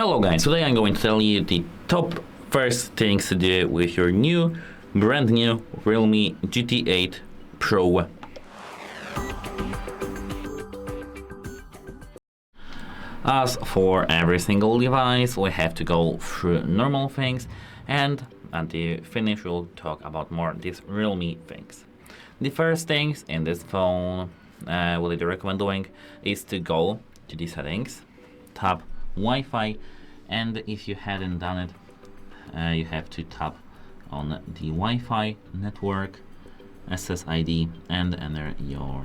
Hello guys, today I'm going to tell you the top first things to do with your brand new REALME GT8 Pro. As for every single device, we have to go through normal things, and at the finish we'll talk about more these REALME things. The first things in this phone, what I recommend doing is to go to the settings, tap Wi-Fi, and if you hadn't done it, you have to tap on the Wi-Fi network SSID and enter your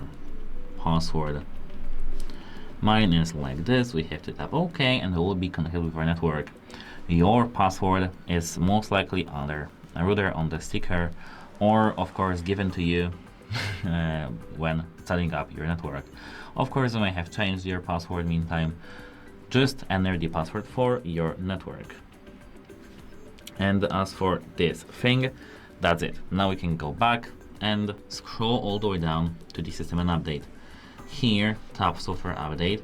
password. Mine is like this. We have to tap OK and it will be connected with our network. Your password is most likely either on the sticker or of course given to you when setting up your network. Of course, you may have changed your password meantime. Just enter the password for your network. And as for this thing, that's it. Now we can go back and scroll all the way down to the system and update. Here, tap software update.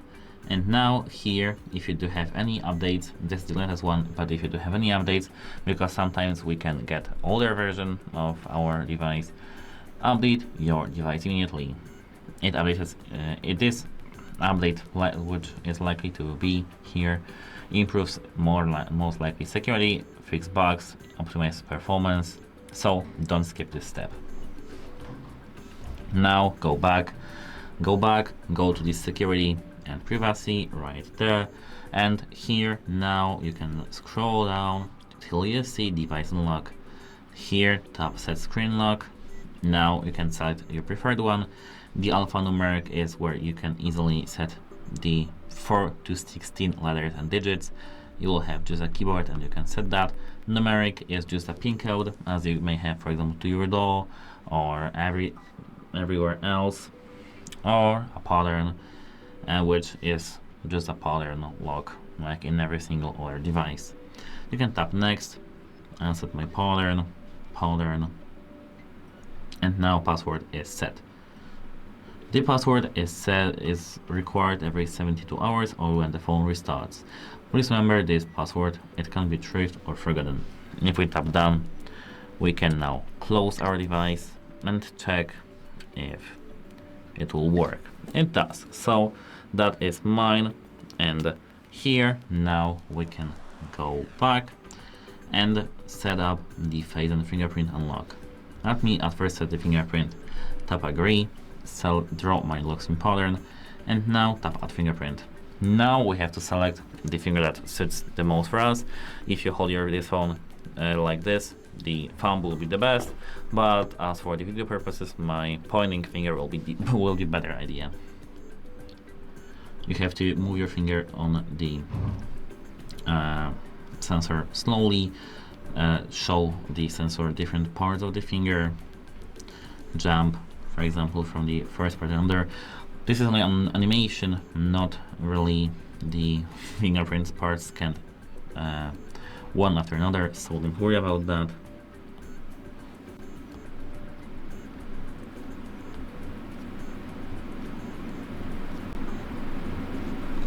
And now here, if you do have any updates, this is the latest one, but if you do have any updates, because sometimes we can get older version of our device, update your device immediately. It updates, update, which is likely to be here, improves most likely security, fix bugs, optimize performance, so don't skip this step. Now go to the security and privacy right there, and here now you can scroll down till you see device unlock. Here tap set screen lock. Now you can select your preferred one. The alphanumeric is where you can easily set the 4 to 16 letters and digits. You will have just a keyboard and you can set that. Numeric is just a pin code, as you may have, for example, to your door or everywhere else, or a pattern, which is just a pattern lock, like in every single other device. You can tap next and set my pattern, and now password is set. The password is required every 72 hours or when the phone restarts. Please remember this password, it can be retrieved or forgotten. If we tap done, we can now close our device and check if it will work. It does. So that is mine, and here now we can go back and set up the face and fingerprint unlock. Let me at first set the fingerprint, tap agree, so draw my locks in pattern, and now tap add fingerprint. Now we have to select the finger that suits the most for us. If you hold this phone like this, the thumb will be the best, but as for the video purposes, my pointing finger will be better idea. You have to move your finger on the sensor slowly, show the sensor different parts of the finger, jump, for example, from the first part under. This is only an animation, not really the fingerprints parts can one after another, so don't worry about that.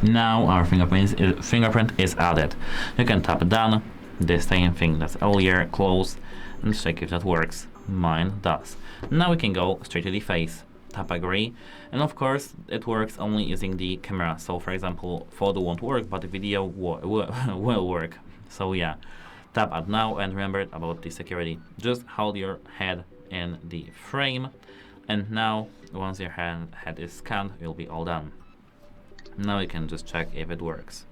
Now our fingerprint is added. You can tap done, the same thing that's earlier, close, and check if that works. Mine does. Now we can go straight to the face. Tap agree, and of course it works only using the camera. So for example, photo won't work, but the video will work. So yeah, tap add now, and remember about the security. Just hold your head in the frame, and now once your head is scanned, you'll be all done. Now you can just check if it works.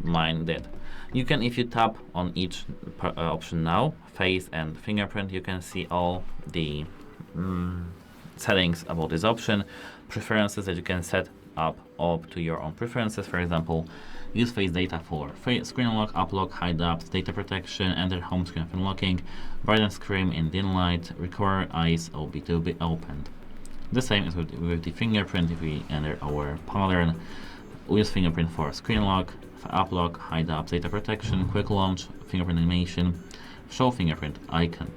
Mine did. You can, if you tap on each option now, face and fingerprint, you can see all the settings about this option, preferences that you can set up to your own preferences. For example, use face data for screen unlock, uplock, hide apps, data protection, enter home screen for unlocking, brighten screen in dim light, require eyes to be opened. The same is with the fingerprint. If we enter our pattern, we use fingerprint for screen lock, uplock, hide apps, data protection, quick launch, fingerprint animation, show fingerprint icon.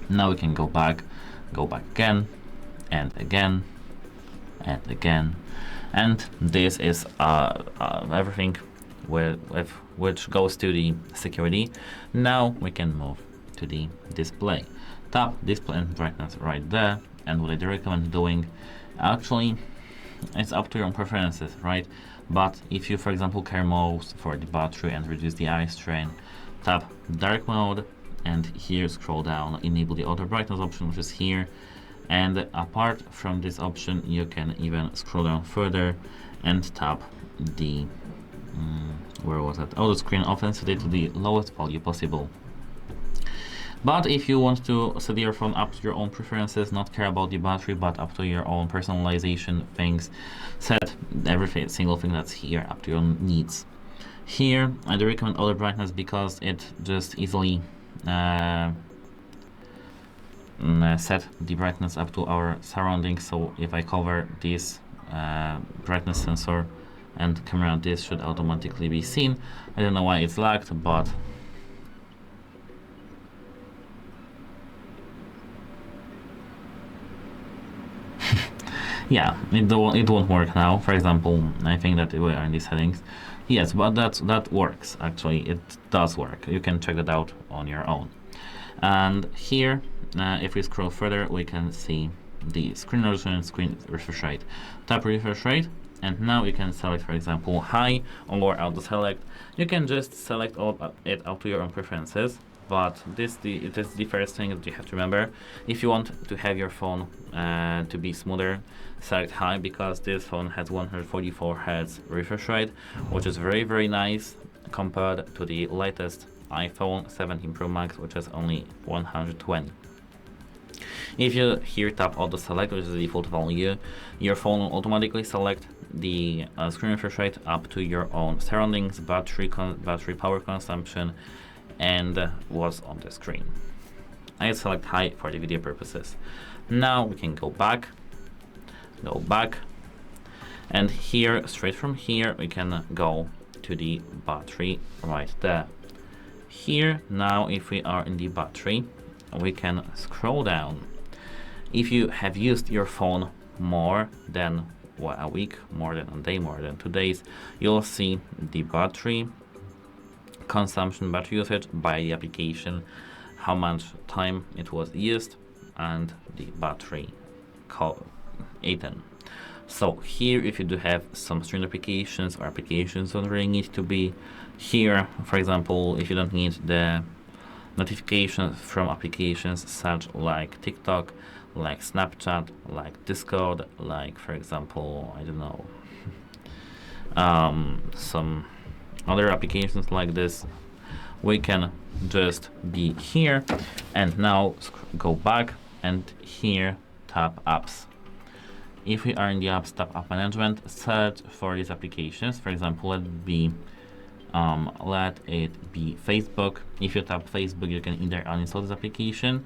Now we can go back again and again and again, and this is everything which goes to the security. Now we can move to the display. Tap display and brightness right there, and what I do recommend doing, actually, it's up to your own preferences, right? But if you, for example, care most for the battery and reduce the eye strain, tap dark mode, and here scroll down, enable the auto brightness option, which is here. And apart from this option, you can even scroll down further and tap the where was it? Auto screen opacity to the lowest value possible. But if you want to set your phone up to your own preferences, not care about the battery, but up to your own personalization things, set every single thing that's here up to your own needs. Here, I do recommend auto brightness because it just easily set the brightness up to our surroundings. So if I cover this brightness sensor and camera, this should automatically be seen. I don't know why it's lagged, but yeah, it won't work now. For example, I think that we are in the settings. Yes, but that works. Actually, it does work. You can check that out on your own. And here, if we scroll further, we can see the screen resolution and screen refresh rate. Tap refresh rate, and now you can select, for example, high or lower auto select. You can just select it up to your own preferences. But it is the first thing that you have to remember. If you want to have your phone to be smoother, select high, because this phone has 144 Hz refresh rate, which is very, very nice compared to the latest iPhone 17 Pro Max, which is only 120. If you here tap auto select, which is the default value, your phone will automatically select the screen refresh rate up to your own surroundings, battery power consumption, and what's on the screen. I select high for the video purposes. Now we can go back, and here, straight from here, we can go to the battery right there. Here, now if we are in the battery, we can scroll down. If you have used your phone more than a week, more than a day, more than 2 days, you'll see the battery consumption, battery usage by the application, how much time it was used, and the battery eaten. So here, if you do have some streamed applications or applications don't really need to be here, for example, if you don't need the notifications from applications such like TikTok, like Snapchat, like Discord, like, for example, I don't know, some other applications like this, we can just be here, and now go back, and here tap apps. If we are in the apps, tap app management, search for these applications. For example, let it be Facebook. If you tap Facebook, you can either uninstall this application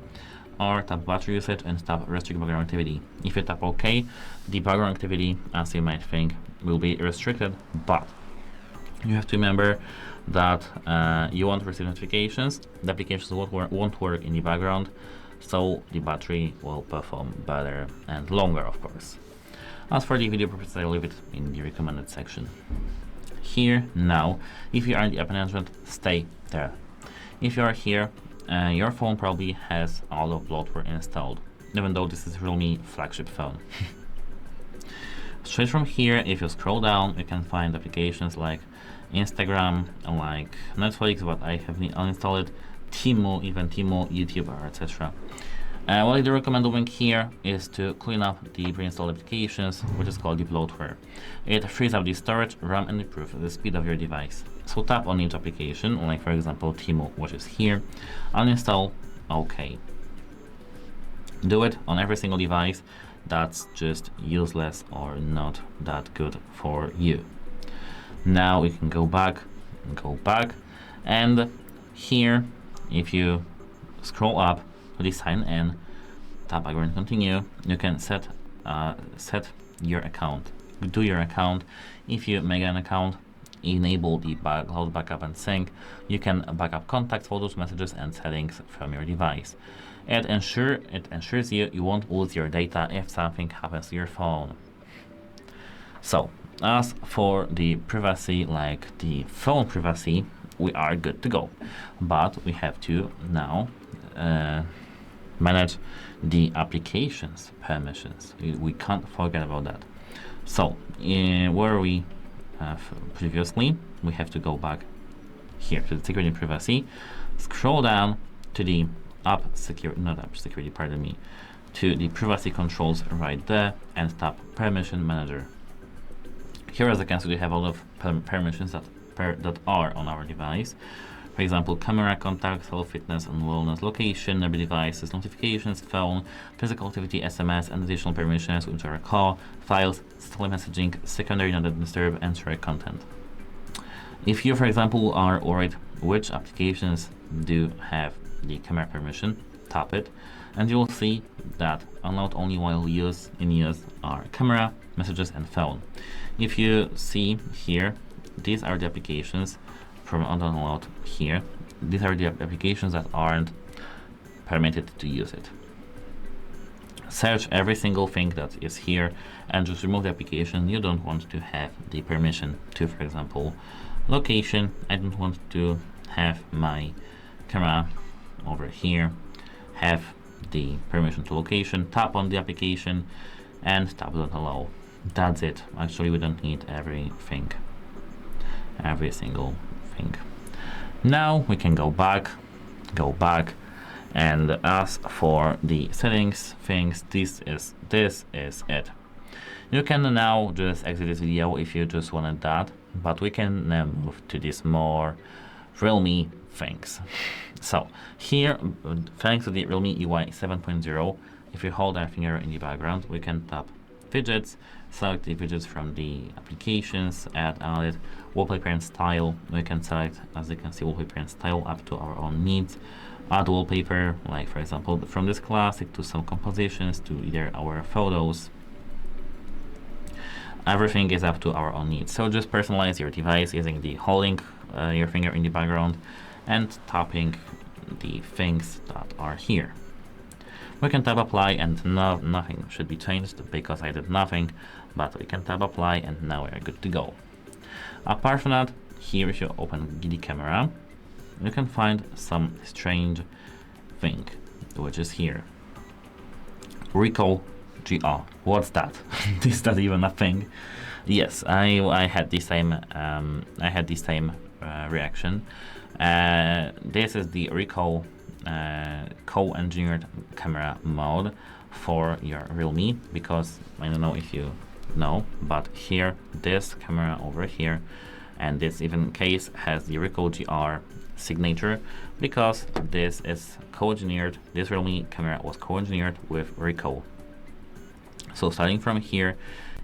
or tap battery usage and tap restrict background activity. If you tap OK, the background activity, as you might think, will be restricted, but you have to remember that you won't receive notifications. The applications won't work in the background, so the battery will perform better and longer, of course. As for the video purposes, I'll leave it in the recommended section. Here, now, if you are in the app management, stay there. If you are here, your phone probably has all of bloatware installed, even though this is Realme flagship phone. Straight from here, if you scroll down, you can find applications like Instagram, like Netflix, but I have uninstalled, Timo, YouTube, etc. What I do recommend doing here is to clean up the pre-installed applications, which is called the bloatware. It frees up the storage, RAM, and improves the speed of your device. So tap on each application, like for example Timo, which is here, uninstall, OK. Do it on every single device that's just useless or not that good for you. Now we can go back, and here, if you scroll up to the sign in, tap agree and continue, you can set your account, do your account. If you make an account, enable the cloud backup and sync, you can backup contacts, photos, messages, and settings from your device. It ensures you won't lose your data if something happens to your phone. So as for the privacy, like the phone privacy, we are good to go. But we have to now manage the application's permissions. We can't forget about that. So, where we have previously, we have to go back here to the security and privacy, scroll down to the to the privacy controls right there, and tap permission manager. Here, as you can see, we have a lot of permissions that are on our device. For example, camera, contacts, health, fitness and wellness, location, nearby devices, notifications, phone, physical activity, SMS, and additional permissions, which are call, files, telemessaging, secondary not disturb, and share content. If you, for example, are worried which applications do have the camera permission, tap it, and you will see that allowed only while in use are camera, messages, and phone. If you see here, these are the applications from unallowed here. These are the applications that aren't permitted to use it. Search every single thing that is here and just remove the application you don't want to have the permission to. For example, location, I don't want to have my camera over here have the permission to location. Tap on the application and tap don't allow. That's it. Actually, we don't need every single thing. Now we can go back, and as for the settings things, this is it. You can now just exit this video if you just wanted that, but we can now move to these more Realme things. So here, thanks to the Realme UI 7.0, if you hold our finger in the background, we can tap widgets, select the widgets from the applications, add it, wallpaper and style. We can select, as you can see, wallpaper and style up to our own needs. Add wallpaper, like for example from this classic to some compositions to either our photos. Everything is up to our own needs. So just personalize your device using the holding your finger in the background and tapping the things that are here. We can tap apply and nothing should be changed because I did nothing, but we can tap apply and now we are good to go. Apart from that, here if you open the camera, you can find some strange thing, which is here. Ricoh GR. What's that? Is that even a thing? Yes, I had the same reaction. This is the Ricoh co-engineered camera mode for your Realme, because I don't know if you know, but here this camera over here and this even case has the Ricoh GR signature, because this is co-engineered. This Realme camera was co-engineered with Ricoh. So starting from here,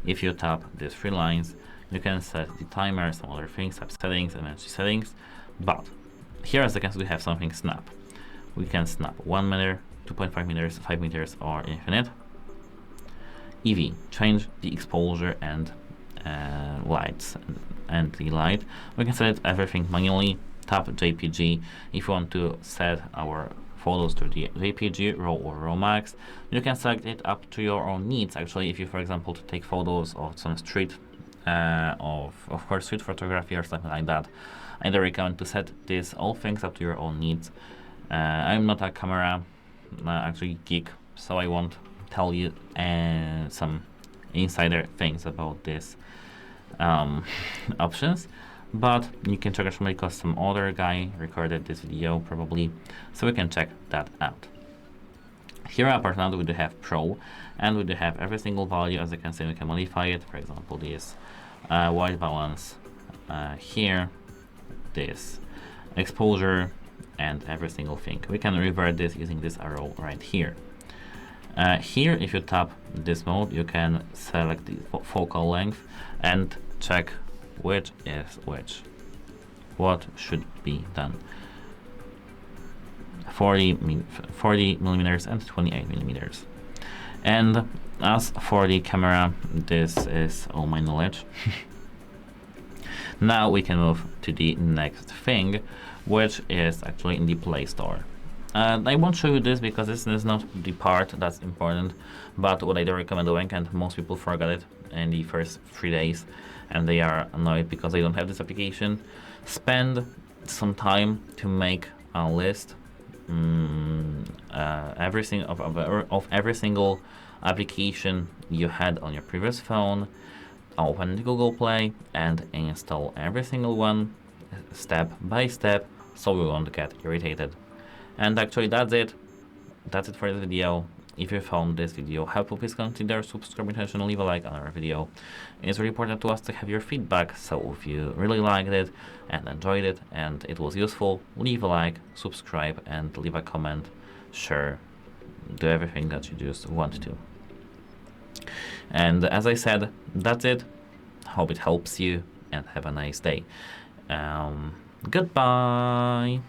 if you tap these three lines, you can set the timer, some other things, tap settings, and manage settings. But here, as you can see, we have something snap. We can snap 1 meter, 2.5 meters, 5 meters, or infinite. EV, change the exposure and lights and the light. We can set everything manually. Tap JPG if you want to set our photos to the JPG, RAW or RAW Max. You can select it up to your own needs. Actually, if you, for example, to take photos of some street, of course, street photography or something like that, I recommend to set these all things up to your own needs. I'm not a camera actually geek, so I won't tell you some insider things about this options, but you can check it from because some other guy recorded this video probably, so we can check that out. Here apart now we do have Pro, and we do have every single value. As you can see, we can modify it. For example, this white balance here, this exposure, and every single thing. We can revert this using this arrow right here. Here, if you tap this mode, you can select the focal length and check which is which, what should be done. 40 millimeters and 28 millimeters. And as for the camera, this is all my knowledge. Now we can move to the next thing, which is actually in the Play Store. I won't show you this because this is not the part that's important, but what I do recommend doing, and most people forget it in the first 3 days, and they are annoyed because they don't have this application, spend some time to make a list of every single application you had on your previous phone. Open the Google Play and install every single one step by step, so you won't get irritated. And actually that's it for this video. If you found this video helpful, please consider subscribing to the channel, leave a like on our video. It's really important to us to have your feedback, so if you really liked it and enjoyed it and it was useful, leave a like, subscribe and leave a comment, share, do everything that you just want to. And as I said, that's it. Hope it helps you and have a nice day. Goodbye.